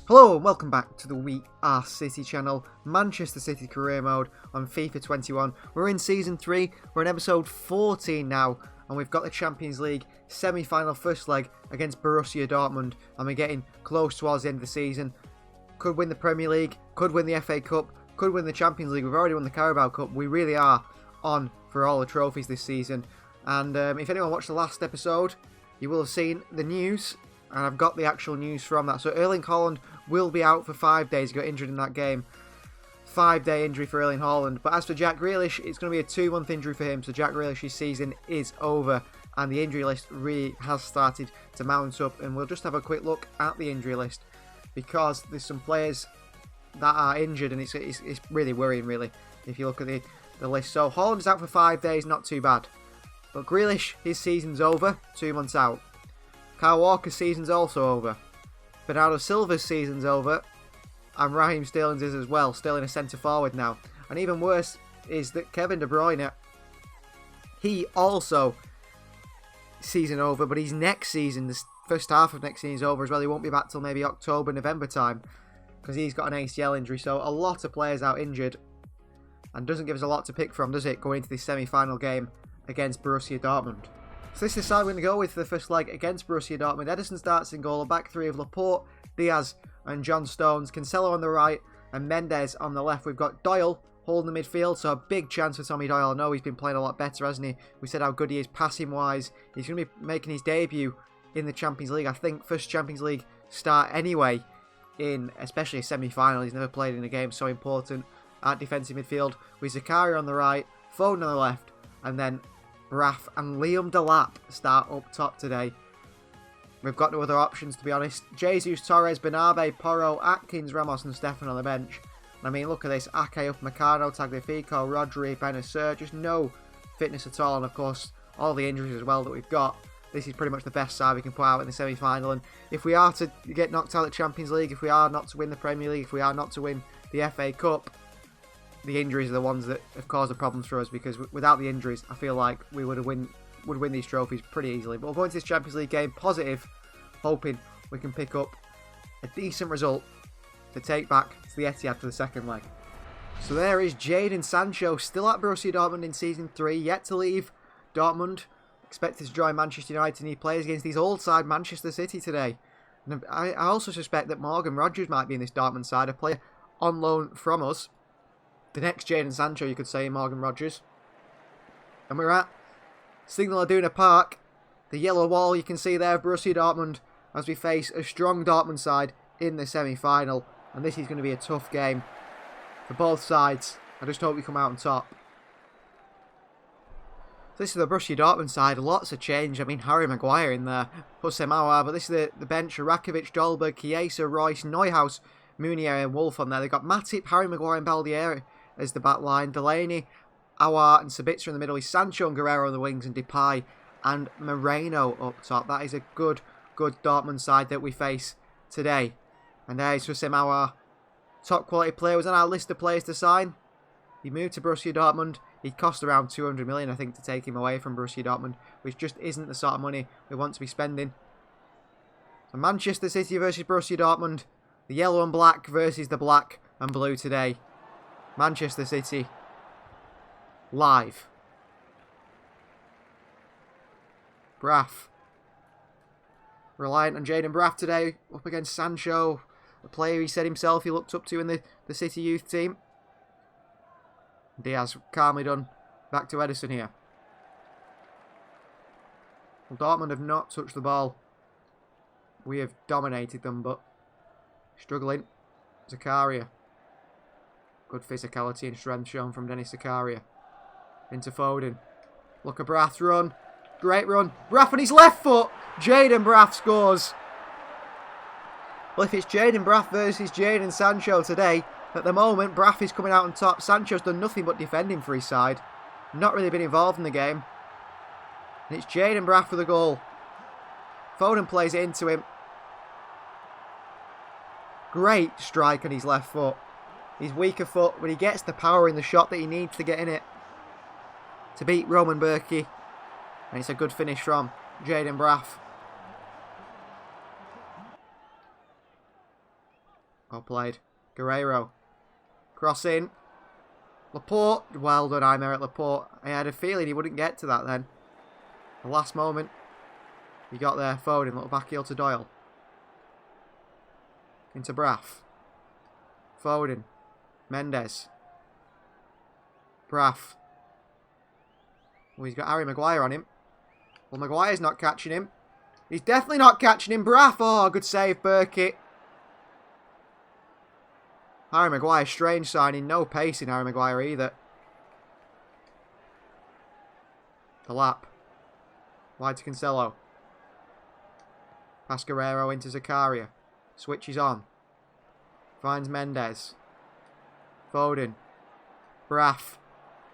Hello and welcome back to the We Are City channel, Manchester City career mode on FIFA 21. We're in season 3, we're in episode 14 now, and we've got the Champions League semi-final first leg against Borussia Dortmund, and we're getting close towards the end of the season. Could win the Premier League, could win the FA Cup, could win the Champions League. We've already won the Carabao Cup. We really are on for all the trophies this season. And if anyone watched the last episode, you will have seen the news, and I've got the actual news from that. So Erling Haaland will be out for 5 days. He got injured in that game. 5-day injury for Erling Haaland. But as for Jack Grealish, it's going to be a 2-month injury for him. So Jack Grealish's season is over. And the injury list really has started to mount up. And we'll just have a quick look at the injury list, because there's some players that are injured. And it's really worrying, really, if you look at the list. So Haaland's out for 5 days. Not too bad. But Grealish, his season's over. 2 months out. Kyle Walker's season's also over. Bernardo Silva's season's over, and Raheem Sterling's is as well. Sterling is centre forward now. And even worse is that Kevin De Bruyne, he also season over, but his next season, the first half of next season, is over as well. He won't be back till maybe October, November time, because he's got an ACL injury. So a lot of players out injured, and doesn't give us a lot to pick from, does it, going into this semi-final game against Borussia Dortmund. So this is the side we're going to go with for the first leg against Borussia Dortmund. Ederson starts in goal. A back three of Laporte, Diaz and John Stones. Cancelo on the right and Mendes on the left. We've got Doyle holding the midfield, so a big chance for Tommy Doyle. I know he's been playing a lot better, hasn't he? We said how good he is passing-wise. He's going to be making his debut in the Champions League. I think first Champions League start anyway, in especially a semi-final. He's never played in a game so important at defensive midfield. With Zakaria on the right, Foden on the left, and then Braff and Liam Delap start up top today. We've got no other options, to be honest. Jesus, Torres, Bernabe, Porro, Atkins, Ramos and Stefan on the bench. And I mean, look at this. Ake, Upamecano, Tagliafico, Rodri, Benacer. Just no fitness at all. And of course, all the injuries as well that we've got. This is pretty much the best side we can put out in the semi-final. And if we are to get knocked out of the Champions League, if we are not to win the Premier League, if we are not to win the FA Cup, the injuries are the ones that have caused the problems for us, because without the injuries, I feel like we would win these trophies pretty easily. But we'll go into this Champions League game positive, hoping we can pick up a decent result to take back to the Etihad for the second leg. So there is Jadon Sancho, still at Borussia Dortmund in Season 3, yet to leave Dortmund, expected to join Manchester United, and he plays against these old side Manchester City today. And I also suspect that Morgan Rogers might be in this Dortmund side, a player on loan from us. The next Jadon Sancho, you could say, Morgan Rogers. And we're at Signal Iduna Park. The yellow wall you can see there of Borussia Dortmund, as we face a strong Dortmund side in the semi-final. And this is going to be a tough game for both sides. I just hope we come out on top. So this is the Borussia Dortmund side. Lots of change. I mean, Harry Maguire in there. Hussein Mawar. But this is the bench. Rakovic, Dolberg, Chiesa, Royce, Neuhaus, Munier and Wolf on there. They've got Matip, Harry Maguire and Baldieri as the back line. Delaney, Aouar and Sabitzer in the middle. With Sancho and Guerrero on the wings, and Depay and Moreno up top. That is a good Dortmund side that we face today. And there's Hussein Mawar. Top quality player, was on our list of players to sign. He moved to Borussia Dortmund. He'd cost around 200 million, I think, to take him away from Borussia Dortmund, which just isn't the sort of money we want to be spending. So Manchester City versus Borussia Dortmund. The yellow and black versus the black and blue today. Manchester City. Live. Braff. Reliant on Jadon Braff today. Up against Sancho. A player he said himself he looked up to in the City youth team. Diaz calmly done. Back to Ederson here. Well, Dortmund have not touched the ball. We have dominated them, but struggling. Zakaria. Good physicality and strength shown from Dennis Zakaria. Into Foden. Look at Braff run. Great run. Braff on his left foot. Jadon Braff scores. Well, if it's Jadon Braff versus Jadon Sancho today, at the moment, Braff is coming out on top. Sancho's done nothing but defending for his side. Not really been involved in the game. And it's Jadon Braff for the goal. Foden plays it into him. Great strike on his left foot. His weaker foot, but he gets the power in the shot that he needs to get in it to beat Roman Berkey. And it's a good finish from Jadon Braff. Well played. Guerreiro. Cross in. Laporte. Well done, Aymeric Laporte. I had a feeling he wouldn't get to that then. The last moment. He got there. Foden. Little back heel to Doyle. Into Braff. Foden. Mendes. Braff. Oh, he's got Harry Maguire on him. Well, Maguire's not catching him. He's definitely not catching him. Braff. Oh, good save, Burkitt. Harry Maguire, strange signing. No pace in Harry Maguire either. The lap. Wide to Cancelo. Pass Guerreiro into Zakaria. Switches on. Finds Mendes. Foden. Braff.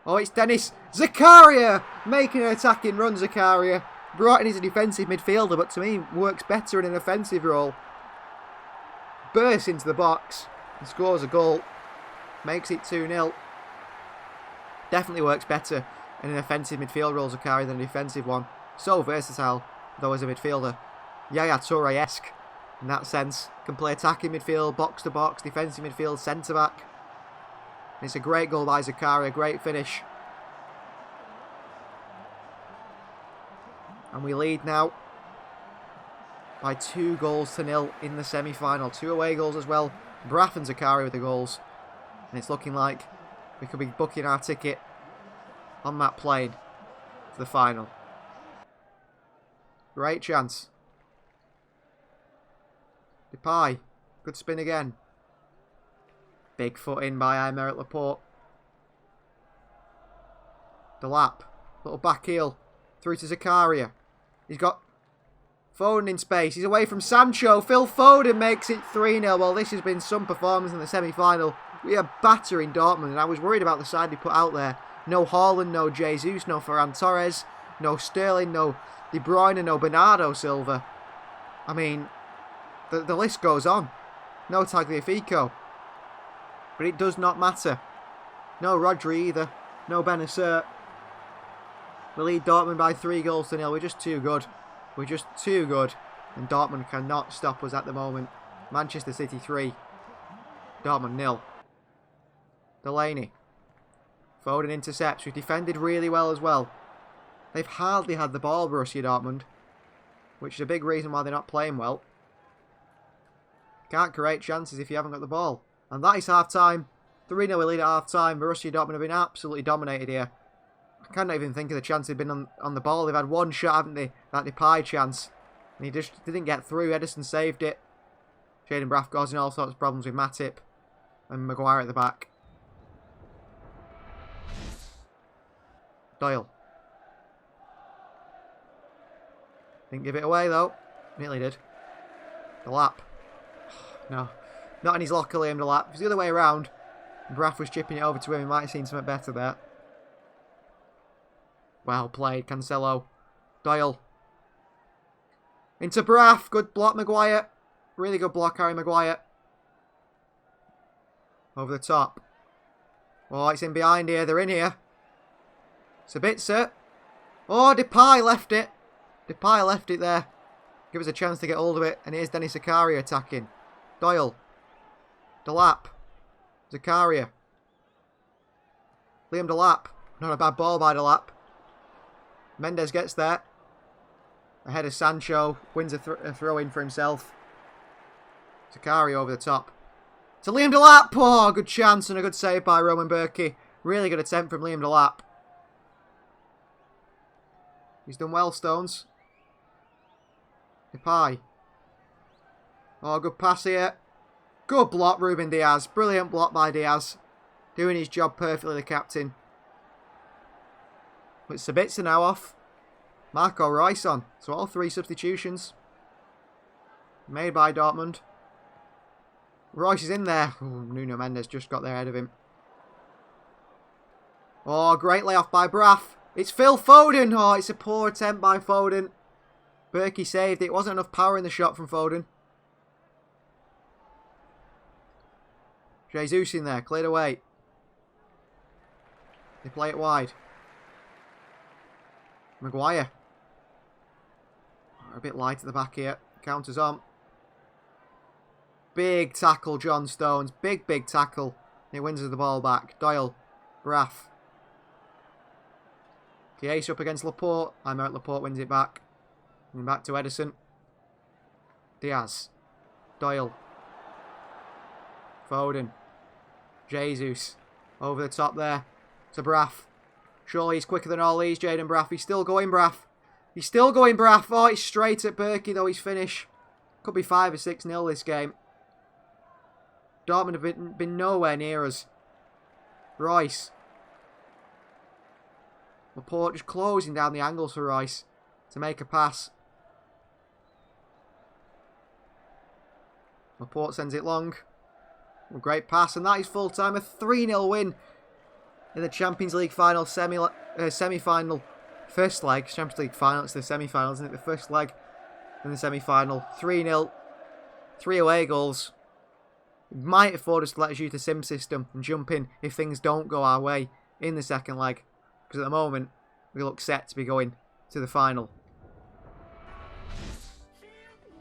Oh, it's Dennis Zakaria making an attacking run. Zakaria brought in as a defensive midfielder, but to me works better in an offensive role. Bursts into the box and scores a goal. Makes it 2-0. Definitely works better in an offensive midfield role, Zakaria, than a defensive one. So versatile, though, as a midfielder. Yaya Toure-esque in that sense. Can play attacking midfield, box to box, defensive midfield, centre back. It's a great goal by Zakaria, great finish. And we lead now by 2-0 in the semi-final. 2 away goals as well. Braff and Zakaria with the goals. And it's looking like we could be booking our ticket on that plane for the final. Great chance. Depay. Good spin again. Big foot in by Aymeric Laporte. The lap. Little back heel. Through to Zakaria. He's got Foden in space. He's away from Sancho. Phil Foden makes it 3-0. Well, this has been some performance in the semi-final. We are battering Dortmund, and I was worried about the side they put out there. No Haaland, no Jesus, no Ferran Torres, no Sterling, no De Bruyne, no Bernardo Silva. I mean, the list goes on. No Tagliafico. But it does not matter. No Rodri either. No Benacer. We lead Dortmund by 3-0. We're just too good. We're just too good. And Dortmund cannot stop us at the moment. Manchester City 3. Dortmund 0. Delaney. Foden intercepts. We've defended really well as well. They've hardly had the ball, Borussia Dortmund. Which is a big reason why they're not playing well. Can't create chances if you haven't got the ball. And that is half-time. 3-0 we lead at half-time. Borussia Dortmund have been absolutely dominated here. I cannot even think of the chance they've been on the ball. They've had one shot, haven't they? That Depay chance. And he just didn't get through. Ederson saved it. Jayden Braff causing all sorts of problems with Matip. And Maguire at the back. Doyle. Didn't give it away though. Nearly did. The lap. No. Not in his locker, Liam Delap. If it was the other way around, Braff was chipping it over to him, he might have seen something better there. Well played, Cancelo. Doyle. Into Braff. Good block, Maguire. Really good block, Harry Maguire. Over the top. Oh, it's in behind here. They're in here. Sabitzer. Oh, Depay left it. Depay left it there. Give us a chance to get hold of it. And here's Dennis Zakaria attacking. Doyle. Delap. Zakaria. Liam Delap. Not a bad ball by Delap. Mendes gets there. Ahead of Sancho. Wins a throw-in for himself. Zakaria over the top. To Liam Delap. Oh, good chance and a good save by Roman Burki. Really good attempt from Liam Delap. He's done well, Stones. Depay. Oh, good pass here. Good block, Ruben Diaz. Brilliant block by Diaz. Doing his job perfectly, the captain. But Sabitzer now off. Marco Reus on. So all 3 substitutions made by Dortmund. Reus is in there. Ooh, Nuno Mendes just got there ahead of him. Oh, great layoff by Braff. It's Phil Foden. Oh, it's a poor attempt by Foden. Burki saved it. Wasn't enough power in the shot from Foden. Jesus in there. Cleared away. They play it wide. Maguire. Oh, a bit light at the back here. Counters on. Big tackle, John Stones. Big tackle. He wins the ball back. Doyle. Braff. Kiese up against Laporte. I'm out. Laporte wins it back. And back to Edison. Diaz. Doyle. Foden. Jesus. Over the top there. To Braff. Surely he's quicker than all these, Jaden Braff. He's still going, Braff. He's still going, Braff. Oh, he's straight at Berkey, though, his finish. Could be 5 or 6-0 this game. Dortmund have been nowhere near us. Royce. Laporte just closing down the angles for Royce to make a pass. Laporte sends it long. A great pass, and that is full time. A 3-0 win in the Champions League final semi-final. First leg. Champions League final, it's the semi-final, isn't it? The first leg in the semi-final. 3-0. 3 away goals. It might afford us to let us use the sim system and jump in if things don't go our way in the second leg. Because at the moment, we look set to be going to the final.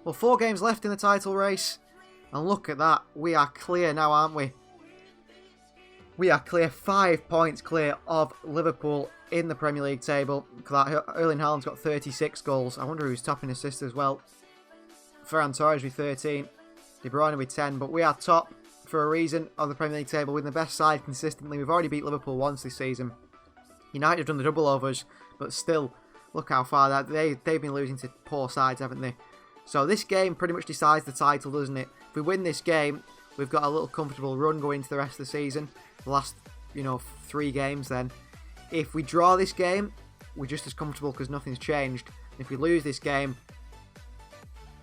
Well, 4 games left in the title race. And look at that. We are clear now, aren't we? We are clear. 5 points clear of Liverpool in the Premier League table. Erling Haaland's got 36 goals. I wonder who's topping assists as well. Ferran Torres with 13. De Bruyne with 10. But we are top for a reason on the Premier League table with the best side consistently. We've already beat Liverpool once this season. United have done the double over us. But still, look how far they've been losing to poor sides, haven't they? So this game pretty much decides the title, doesn't it? If we win this game, we've got a little comfortable run going into the rest of the season. The last, 3 games then. If we draw this game, we're just as comfortable because nothing's changed. If we lose this game,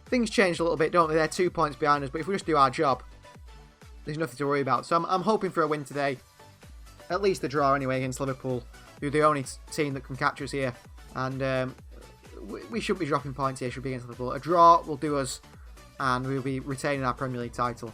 things change a little bit, don't they? They're 2 points behind us, but if we just do our job, there's nothing to worry about. So I'm hoping for a win today. At least a draw anyway against Liverpool, who are the only team that can catch us here. And we shouldn't be dropping points here, should be against Liverpool. A draw will do us, and we'll be retaining our Premier League title.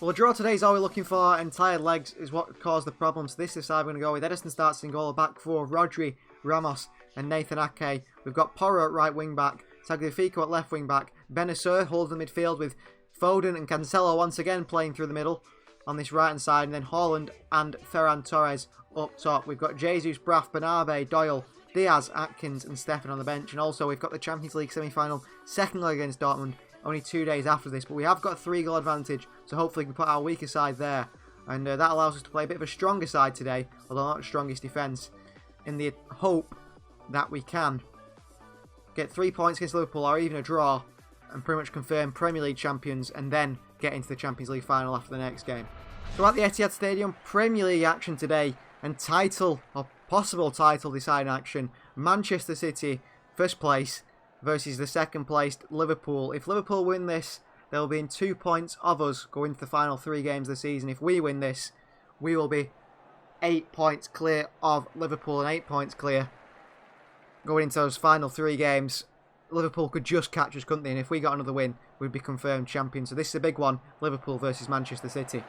Well, a draw today is all we're looking for, and tired legs is what caused the problems. So this is the side we're going to go with. Edison starts in goal, back 4, Rodri, Ramos, and Nathan Ake. We've got Porro at right wing back, Tagliafico at left wing back, Benacer holds the midfield with Foden and Cancelo once again playing through the middle on this right hand side, and then Haaland and Ferran Torres up top. We've got Jesus, Braff, Bernabé, Doyle, Diaz, Atkins and Stefan on the bench. And also we've got the Champions League semi-final second leg against Dortmund only 2 days after this. But we have got a 3-goal advantage, so hopefully we can put our weaker side there. And that allows us to play a bit of a stronger side today, although not the strongest defence, in the hope that we can get 3 points against Liverpool or even a draw and pretty much confirm Premier League champions and then get into the Champions League final after the next game. So at the Etihad Stadium, Premier League action today and title or possible title deciding action. Manchester City, first place, versus the second placed Liverpool. If Liverpool win this, they'll be in 2 points of us going into the final 3 games of the season. If we win this, we will be 8 points clear of Liverpool and 8 points clear going into those final 3 games. Liverpool could just catch us, couldn't they? And if we got another win, we'd be confirmed champions. So this is a big one, Liverpool versus Manchester City.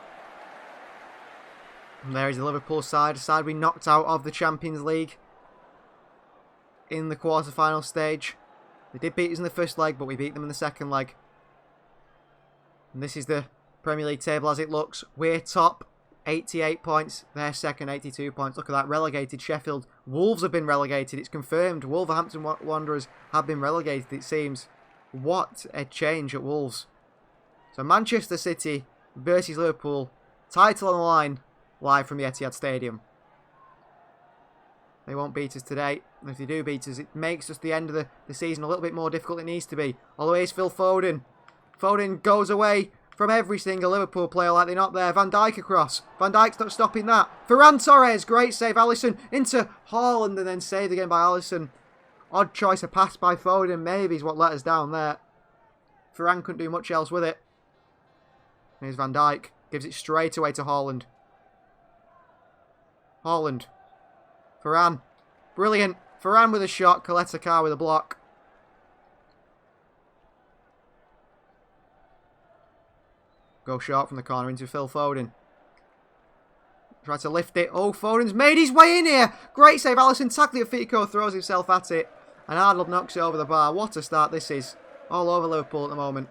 And there is the Liverpool side, a side we knocked out of the Champions League in the quarter-final stage. They did beat us in the first leg, but we beat them in the second leg. And this is the Premier League table as it looks. We're top, 88 points. They're second, 82 points. Look at that, relegated Sheffield. Wolves have been relegated, it's confirmed. Wolverhampton Wanderers have been relegated, it seems. What a change at Wolves. So Manchester City versus Liverpool. Title on the line, live from the Etihad Stadium. They won't beat us today. And if they do beat us, it makes just the end of the season a little bit more difficult than it needs to be. Although here's Phil Foden. Foden goes away from every single Liverpool player like they're not there. Van Dijk across. Van Dijk's not stopping that. Ferran Torres, great save. Alisson into Haaland and then saved again by Alisson. Odd choice, a pass by Foden maybe is what let us down there. Ferran couldn't do much else with it. Here's Van Dijk. Gives it straight away to Haaland. Haaland. Ferran. Brilliant. Ferran with a shot. Kaleta with a block. Go short from the corner into Phil Foden. Try to lift it. Oh, Foden's made his way in here. Great save. Alisson Tagliafico throws himself at it. And Arnold knocks it over the bar. What a start this is. All over Liverpool at the moment.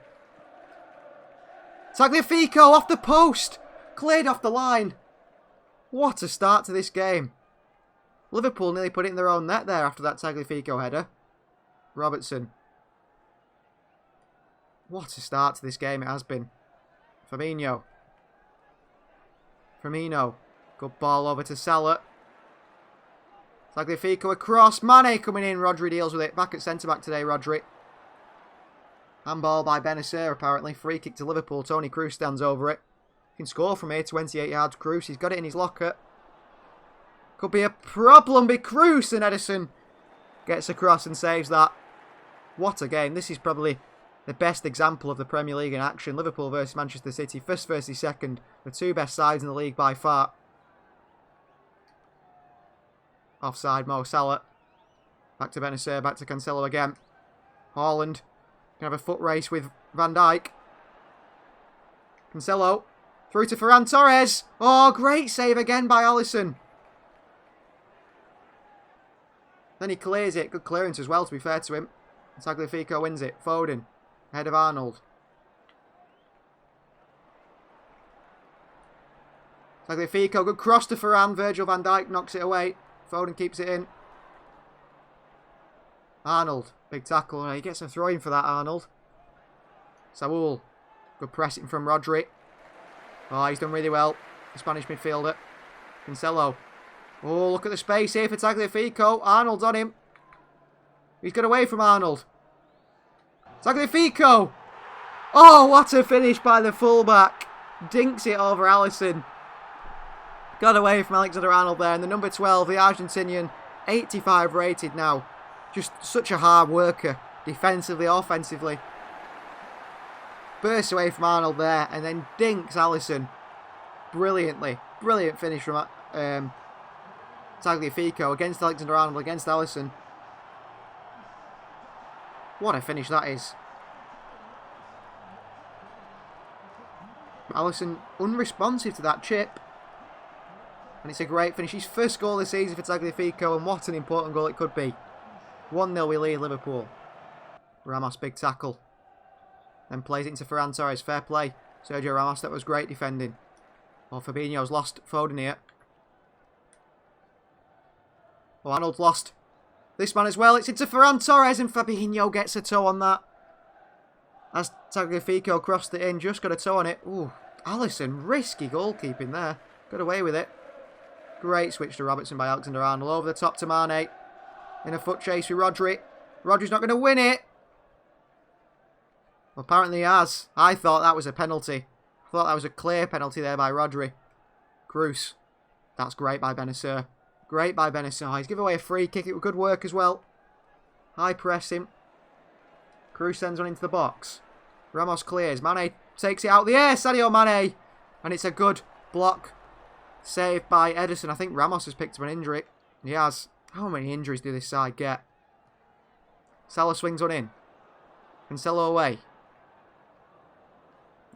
Tagliafico off the post. Cleared off the line. What a start to this game. Liverpool nearly put it in their own net there after that Tagliafico header. Robertson. What a start to this game it has been. Firmino. Good ball over to Salah. Tagliafico across. Mane coming in. Rodri deals with it. Back at centre-back today, Rodri. Handball by Benacer, apparently. Free kick to Liverpool. Toni Kroos stands over it. Can score from here. 28 yards. Kroos. He's got it in his locker. Could be a problem. Be Kroos, and Ederson gets across and saves that. What a game. This is probably the best example of the Premier League in action. Liverpool versus Manchester City. First versus second. The two best sides in the league by far. Offside, Mo Salah. Back to Benacer, back to Cancelo again. Haaland. Can have a foot race with Van Dijk. Cancelo. Through to Ferran Torres. Oh, great save again by Alisson. Then he clears it. Good clearance as well, to be fair to him. Tagliafico wins it. Foden. Ahead of Arnold. Tagliafico. Good cross to Ferran. Virgil van Dijk knocks it away. Foden keeps it in. Arnold. Big tackle. He gets a throw-in for that, Arnold. Saul. Good pressing from Rodri. Oh, he's done really well. The Spanish midfielder. Cancelo. Oh, look at the space here for Tagliafico. Arnold's on him. He's got away from Arnold. Tagliafico. Oh, what a finish by the fullback. Dinks it over Alisson. Got away from Alexander-Arnold there. And the number 12, the Argentinian, 85 rated now. Just such a hard worker. Defensively, offensively. Bursts away from Arnold there. And then dinks Alisson. Brilliantly. Brilliant finish from Tagliafico against Alexander-Arnold, against Alisson. What a finish that is. Alisson unresponsive to that chip. And it's a great finish. His first goal this season for Tagliafico, and what an important goal it could be. 1-0 we lead Liverpool. Ramos, big tackle. Then plays it into Ferran Torres. Fair play. Sergio Ramos, that was great defending. Oh, Fabinho's lost Foden here. Oh, Arnold's lost this man as well. It's into Ferran Torres, and Fabinho gets a toe on that. As Tagliafico crossed it in, just got a toe on it. Ooh, Alisson, risky goalkeeping there. Got away with it. Great switch to Robertson by Alexander-Arnold. Over the top to Mane. In a foot chase with Rodri. Rodri's not going to win it. Well, apparently he has. I thought that was a penalty. I thought that was a clear penalty there by Rodri. Kroos. That's great by Benacer. Great by Benacer. He's given away a free kick. It was good work as well. High press him. Kroos sends one into the box. Ramos clears. Mane takes it out the air. Sadio Mane. And it's a good block. Saved by Ederson. I think Ramos has picked up an injury. He has. How many injuries do this side get? Salah swings one in. Cancelo away.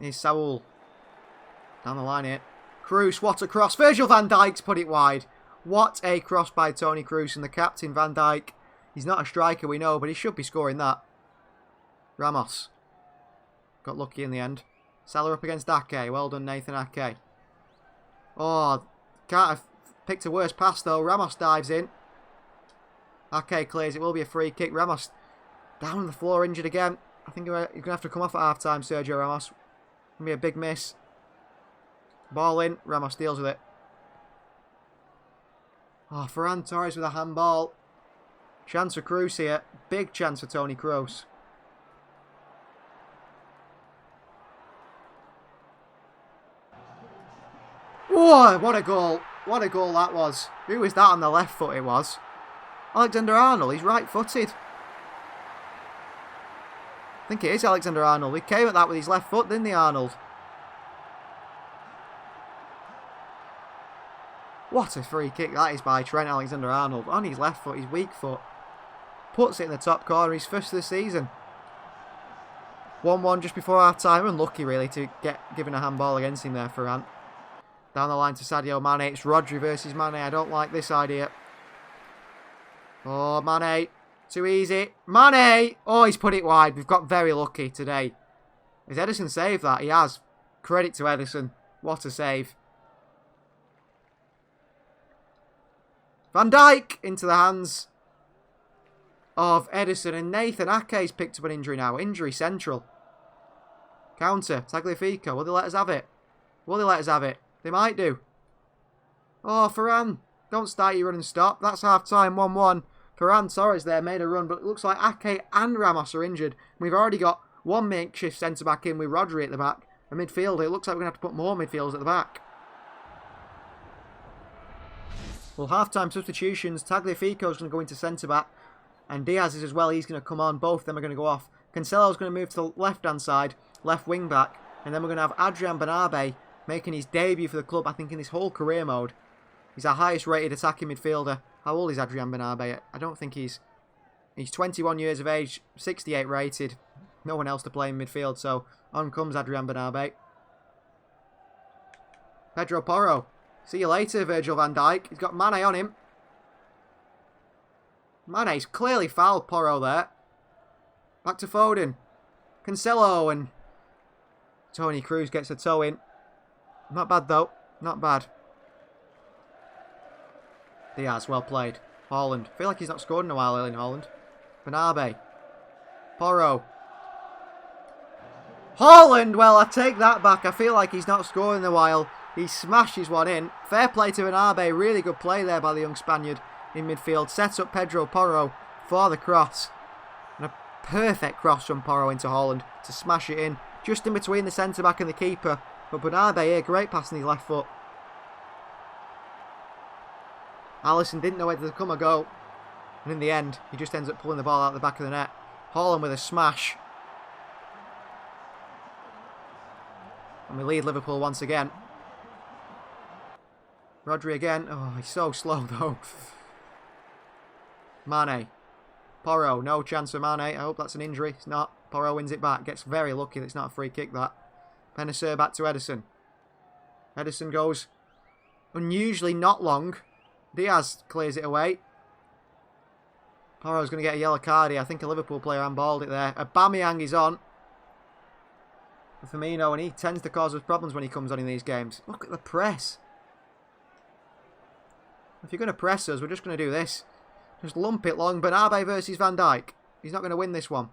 Here's Saul. Down the line here. Kroos, what a cross. Virgil van Dijk's put it wide. What a cross by Toni Kroos, and the captain, Van Dijk. He's not a striker, we know, but he should be scoring that. Ramos. Got lucky in the end. Salah up against Ake. Well done, Nathan Ake. Oh, can't have picked a worse pass, though. Ramos dives in. Ake clears. It will be a free kick. Ramos down on the floor, injured again. I think you're going to have to come off at half-time, Sergio Ramos. Going to be a big miss. Ball in. Ramos deals with it. Oh, Ferran Torres with a handball. Chance for Kroos here. Big chance for Toni Kroos. Whoa, what a goal. What a goal that was. Who was that on the left foot it was? Alexander-Arnold, he's right-footed. I think it is Alexander-Arnold. He came at that with his left foot, didn't he, Arnold? What a free kick that is by Trent Alexander-Arnold. On his left foot, his weak foot. Puts it in the top corner, his first of the season. 1-1 just before half-time. Unlucky, really, to get given a handball against him there, Ferran. Down the line to Sadio Mane. It's Rodri versus Mane. I don't like this idea. Oh, Mane. Too easy. Mane! Oh, he's put it wide. We've got very lucky today. Has Ederson saved that? He has. Credit to Ederson. What a save. Van Dijk into the hands of Ederson, and Nathan Ake's picked up an injury now. Injury central. Counter. Tagliafico. Will they let us have it? Will they let us have it? They might do. Oh, Ferran. Don't start your run and stop. That's half-time. 1-1. Ferran Torres there made a run, but it looks like Ake and Ramos are injured. We've already got one makeshift centre-back in with Rodri at the back. A midfielder. It looks like we're going to have to put more midfielders at the back. Well, half-time substitutions. Tagliafico's going to go into centre-back. And Diaz is as well. He's going to come on. Both of them are going to go off. Cancelo's going to move to the left-hand side. Left wing-back. And then we're going to have Adrian Bernabé making his debut for the club, I think, in his whole career mode. He's our highest-rated attacking midfielder. How old is Adrian Bernabé? I don't think he's 21 years of age, 68 rated. No one else to play in midfield, so on comes Adrian Bernabé. Pedro Porro. See you later, Virgil van Dijk. He's got Mane on him. Mane's clearly fouled Porro there. Back to Foden. Cancelo, and Toni Kroos gets a toe in. Not bad, though. Not bad. Diaz, well played. Haaland. I feel like he's not scored in a while, Erling Haaland. Bernabé. Porro. Haaland! Well, I take that back. I feel like he's not scored in a while. He smashes one in. Fair play to Bernabé. Really good play there by the young Spaniard in midfield. Sets up Pedro Porro for the cross. And a perfect cross from Porro into Haaland to smash it in. Just in between the centre-back and the keeper. But Bernabé here, great pass on his left foot. Alisson didn't know whether to come or go. And in the end, he just ends up pulling the ball out the back of the net. Haaland with a smash. And we lead Liverpool once again. Rodri again. Oh, he's so slow though. Mane. Porro. No chance for Mane. I hope that's an injury. It's not. Porro wins it back. Gets very lucky that it's not a free kick, that. Benacer back to Ederson. Ederson goes unusually not long. Diaz clears it away. Porro's going to get a yellow card here. I think a Liverpool player handballed it there. Aubameyang is on. Firmino, and he tends to cause us problems when he comes on in these games. Look at the press. If you're going to press us, we're just going to do this. Just lump it long. Bernabé versus Van Dijk. He's not going to win this one.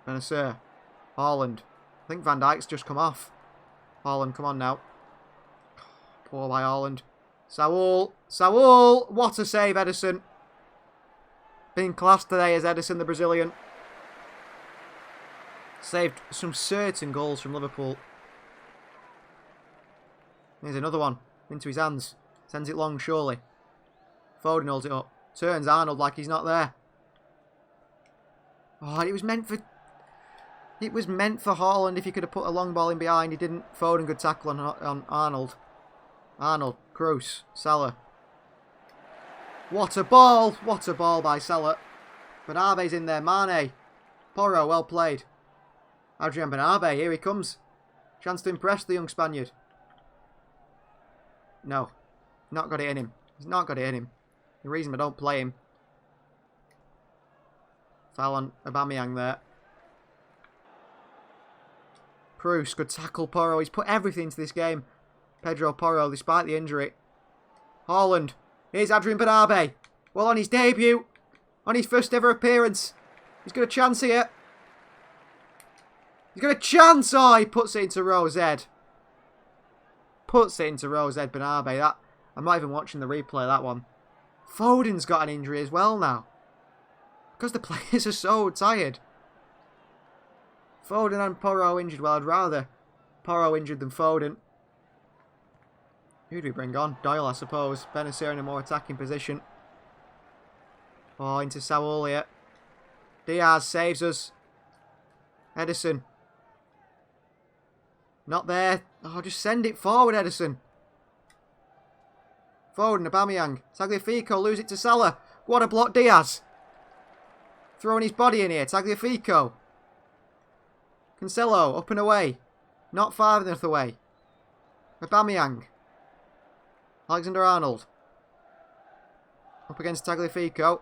Benacer. Haaland. I think Van Dijk's just come off. Haaland, come on now. Poor by Haaland. Saul. Saul. What a save, Ederson. Being classed today as Ederson, the Brazilian. Saved some certain goals from Liverpool. Here's another one. Into his hands. Sends it long, surely. Foden holds it up. Turns Arnold like he's not there. Oh, it was meant for... It was meant for Haaland if he could have put a long ball in behind. He didn't. Foden, good tackle on Arnold. Arnold. Kroos. Salah. What a ball. What a ball by Salah. Bernabé's in there. Mane. Porro, well played. Adrian Bernabé, here he comes. Chance to impress the young Spaniard. No. Not got it in him. He's not got it in him. The reason I don't play him. Foul on Aubameyang there. Kroos, good tackle, Porro. He's put everything into this game. Pedro Porro, despite the injury. Haaland. Here's Adrian Bernabé. Well, on his debut. On his first ever appearance. He's got a chance here. He's got a chance. Oh, he puts it into Rose head. Puts it into Rose head, Bernabé. That, I'm not even watching the replay of that one. Foden's got an injury as well now. Because the players are so tired. Foden and Porro injured. Well, I'd rather Porro injured than Foden. Who do we bring on? Doyle, I suppose. Benacer in a more attacking position. Oh, into Saul here. Diaz saves us. Ederson. Not there. Oh, just send it forward, Ederson. Foden, Aubameyang. Tagliafico, lose it to Salah. What a block, Diaz. Throwing his body in here. Tagliafico. Cancelo, up and away. Not far enough away. Aubameyang. Alexander-Arnold. Up against Tagliafico.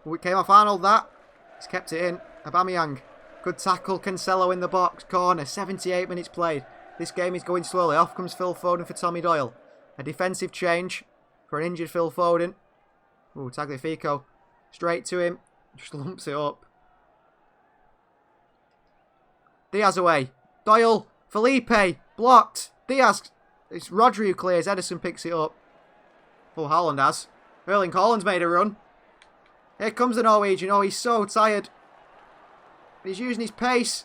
Oh, it came off Arnold, that. He's kept it in. Aubameyang. Good tackle, Cancelo in the box, corner, 78 minutes played. This game is going slowly. Off comes Phil Foden for Tommy Doyle. A defensive change for an injured Phil Foden. Ooh, Tagliafico. Straight to him. Just lumps it up. Diaz away. Doyle. Felipe. Blocked. Diaz. It's Rodri who clears. Ederson picks it up. Oh, Haaland has. Erling Haaland's made a run. Here comes the Norwegian. Oh, he's so tired. He's using his pace.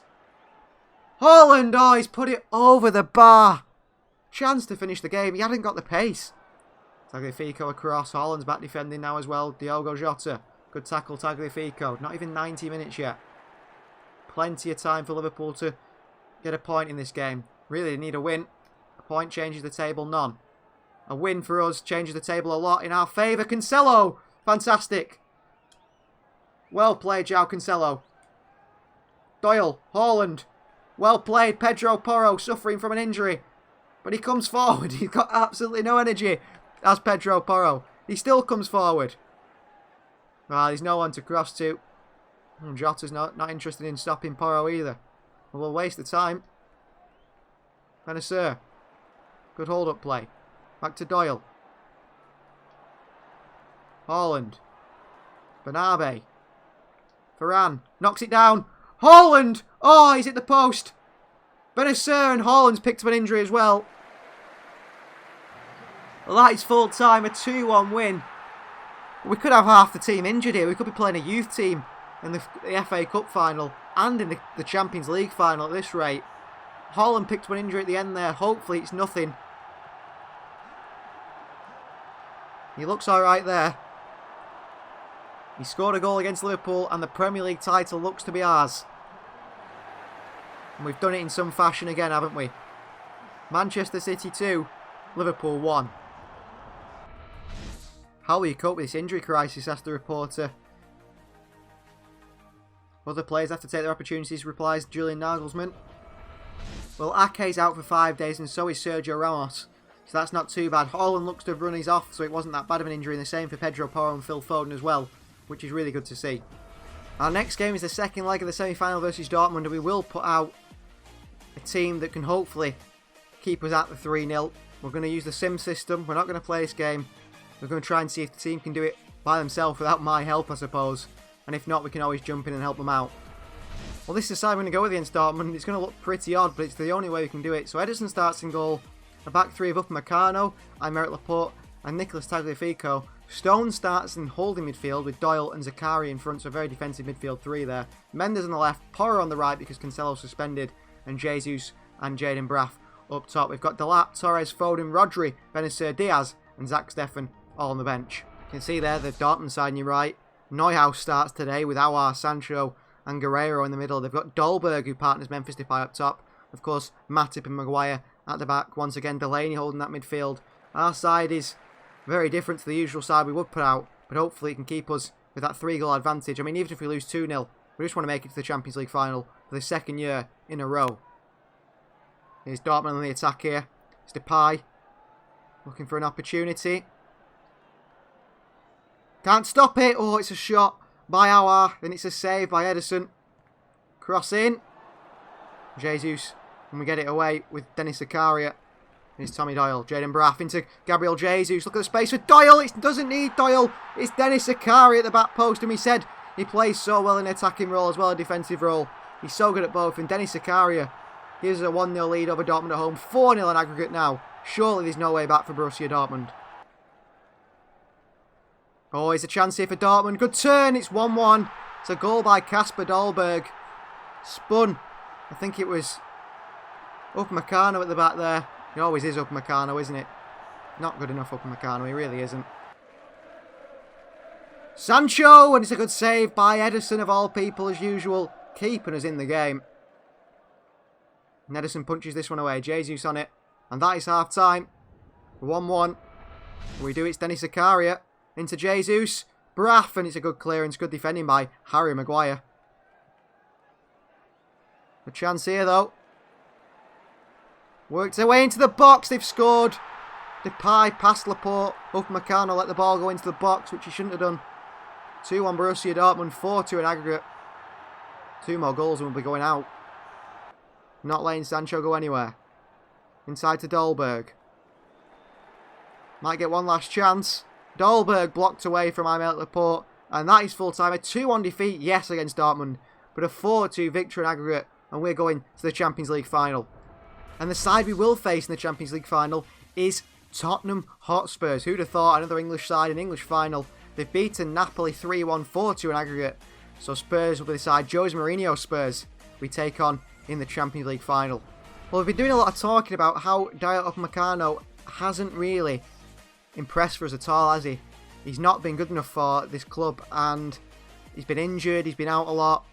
Haaland. Oh, he's put it over the bar. Chance to finish the game. He hadn't got the pace. Tagliafico across. Haaland's back defending now as well. Diogo Jota. Good tackle, Tagliafico. Not even 90 minutes yet. Plenty of time for Liverpool to get a point in this game. Really, they need a win. A point changes the table, none. A win for us changes the table a lot in our favour. Cancelo! Fantastic. Well played, João Cancelo. Doyle, Haaland. Well played, Pedro Porro, suffering from an injury. But he comes forward. He's got absolutely no energy. That's Pedro Porro. He still comes forward. Well, there's no one to cross to. And Jota's not interested in stopping Porro either. Well, we'll waste the time. Benacer. Good hold-up play. Back to Doyle. Haaland. Bernabe. Varane. Knocks it down. Haaland! Oh, he's hit the post. Benacer and Haaland's picked up an injury as well. Well, that is full time. A 2-1 win. We could have half the team injured here. We could be playing a youth team in the FA Cup final and in the Champions League final at this rate. Haaland picked up an injury at the end there. Hopefully it's nothing. He looks alright there. He scored a goal against Liverpool and the Premier League title looks to be ours. And we've done it in some fashion again, haven't we? Manchester City 2, Liverpool 1. How will you cope with this injury crisis, asked the reporter. Other players have to take their opportunities, replies Julian Nagelsmann. Well, Ake's out for 5 days and so is Sergio Ramos. So that's not too bad. Haaland looks to have run his off, so it wasn't that bad of an injury. And the same for Pedro Porro and Phil Foden as well, which is really good to see. Our next game is the second leg of the semi-final versus Dortmund, and we will put out a team that can hopefully keep us at the 3-0. We're going to use the sim system. We're not going to play this game. We're going to try and see if the team can do it by themselves without my help, I suppose. And if not, we can always jump in and help them out. Well, this is the side we're going to go with against Dortmund. It's going to look pretty odd, but it's the only way we can do it. So Ederson starts in goal. A back three of Upamecano, Aymeric Laporte and Nicolas Tagliafico. Stone starts in holding midfield with Doyle and Zakari in front, so a very defensive midfield three there. Mendes on the left, Porro on the right because Cancelo suspended, and Jesus and Jaden Braff up top. We've got Delap, Torres, Foden, Rodri, Benacer, Diaz and Zach Steffen all on the bench. You can see there the Dortmund side on your right. Neuhaus starts today with Aouar, Sancho and Guerreiro in the middle. They've got Dolberg who partners Memphis Depay up top. Of course, Matip and Maguire at the back. Once again, Delaney holding that midfield. Our side is very different to the usual side we would put out, but hopefully it can keep us with that 3-goal advantage. I mean, even if we lose 2-0, we just want to make it to the Champions League final for the second year in a row. Here's Dortmund on the attack here. It's Depay looking for an opportunity. Can't stop it. Oh, it's a shot by Aouar. Then it's a save by Ederson. Cross in. Jesus. And we get it away with Denis Zakaria. Here's Tommy Doyle. Jaden Braff into Gabriel Jesus. Look at the space for Doyle. It doesn't need Doyle. It's Denis Zakaria at the back post. And we said he plays so well in an attacking role as well as a defensive role. He's so good at both. And Denis Zakaria gives us a 1-0 lead over Dortmund at home. 4-0 in aggregate now. Surely there's no way back for Borussia Dortmund. Oh, it's a chance here for Dortmund. Good turn. It's 1-1. It's a goal by Kasper Dolberg. Spun. I think it was Upamecano at the back there. He always is Upamecano, isn't it? Not good enough Upamecano. He really isn't. Sancho. And it's a good save by Ederson of all people as usual. Keeping us in the game. And Ederson punches this one away. Jesus on it. And that is half time. 1-1. We do. It's Denis Zakaria. Into Jesus. Braff. And it's a good clearance. Good defending by Harry Maguire. A chance here though. Worked their way into the box. They've scored. Depay past Laporte. Upamecano let the ball go into the box, which he shouldn't have done. 2-1 Borussia Dortmund. 4-2 in aggregate. 2 more goals and we'll be going out. Not letting Sancho go anywhere. Inside to Dolberg. Might get one last chance. Dolberg blocked away from Aimé Laporte. And that is full time. A 2-1 defeat, yes, against Dortmund. But a 4-2 victory in aggregate. And we're going to the Champions League final. And the side we will face in the Champions League final is Tottenham Hotspurs. Who'd have thought another English side in English final. They've beaten Napoli 3-1, 4-2 in aggregate. So Spurs will be the side. Jose Mourinho Spurs we take on in the Champions League final. Well, we've been doing a lot of talking about how Dayot Upamecano hasn't really impressed for us at all, has he? He's not been good enough for this club, and he's been injured, he's been out a lot.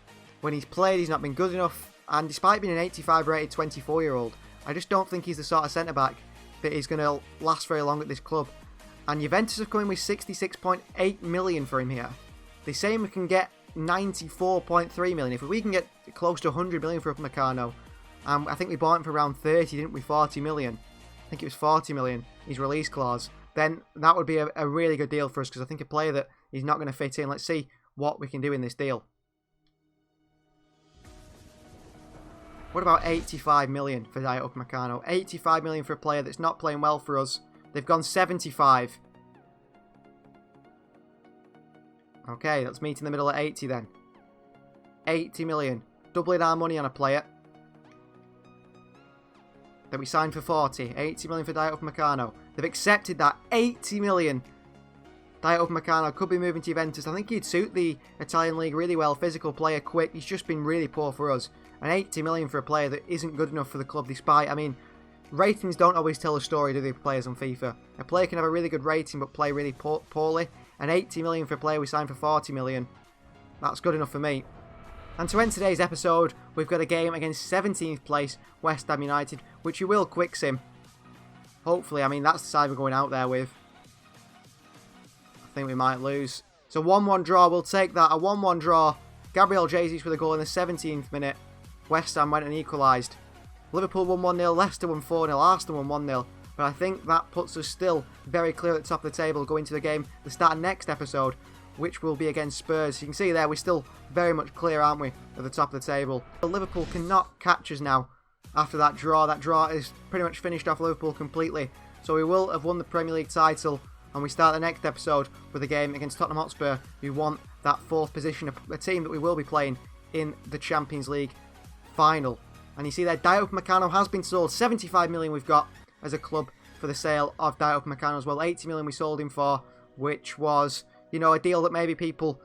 When he's played, he's not been good enough, and despite being an 85 rated 24-year-old, I just don't think he's the sort of centre-back that is going to last very long at this club. And Juventus have come in with 66.8 million for him here. They say we can get 94.3 million. If we can get close to 100 million for Upamecano, I think we bought him for around 30, didn't we? 40 million. I think it was 40 million, his release clause. Then that would be a really good deal for us, because I think a player that he's not going to fit in. Let's see what we can do in this deal. What about 85 million for Dayot Upamecano? 85 million for a player that's not playing well for us. They've gone 75. Okay, let's meet in the middle at 80 then. 80 million. Doubling our money on a player that we signed for 40. 80 million for Dayot Upamecano. They've accepted that. 80 million. Dayot Upamecano could be moving to Juventus. I think he'd suit the Italian league really well. Physical player, quick. He's just been really poor for us. And 80 million for a player that isn't good enough for the club, despite, I mean, ratings don't always tell a story, do they, for players on FIFA? A player can have a really good rating but play really poorly. And 80 million for a player we signed for 40 million. That's good enough for me. And to end today's episode, we've got a game against 17th place West Ham United, which we will quick sim. Hopefully, I mean, that's the side we're going out there with. I think we might lose. It's a 1-1 draw. We'll take that. A 1-1 draw. Gabriel Jesus with a goal in the 17th minute. West Ham went and equalised. Liverpool won 1-0. Leicester won 4-0. Arsenal won 1-0. But I think that puts us still very clear at the top of the table going to the game, the start of next episode, which will be against Spurs. You can see there, we're still very much clear, aren't we, at the top of the table. Liverpool cannot catch us now after that draw. That draw is pretty much finished off Liverpool completely. So we will have won the Premier League title, and we start the next episode with a game against Tottenham Hotspur, who want that 4th position, a team that we will be playing in the Champions League final. And you see there, Dayot Upamecano has been sold. 75 million we've got as a club for the sale of Dayot Upamecano as well. 80 million we sold him for, which was, you know, a deal that maybe people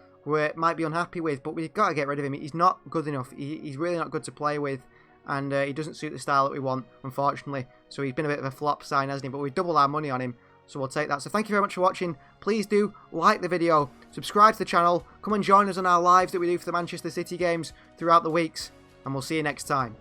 might be unhappy with, but we've got to get rid of him. He's not good enough. He's really not good to play with, and he doesn't suit the style that we want, unfortunately. So he's been a bit of a flop sign, hasn't he? But we've doubled our money on him, so we'll take that. So thank you very much for watching. Please do like the video, subscribe to the channel, come and join us on our lives that we do for the Manchester City games throughout the weeks, and we'll see you next time.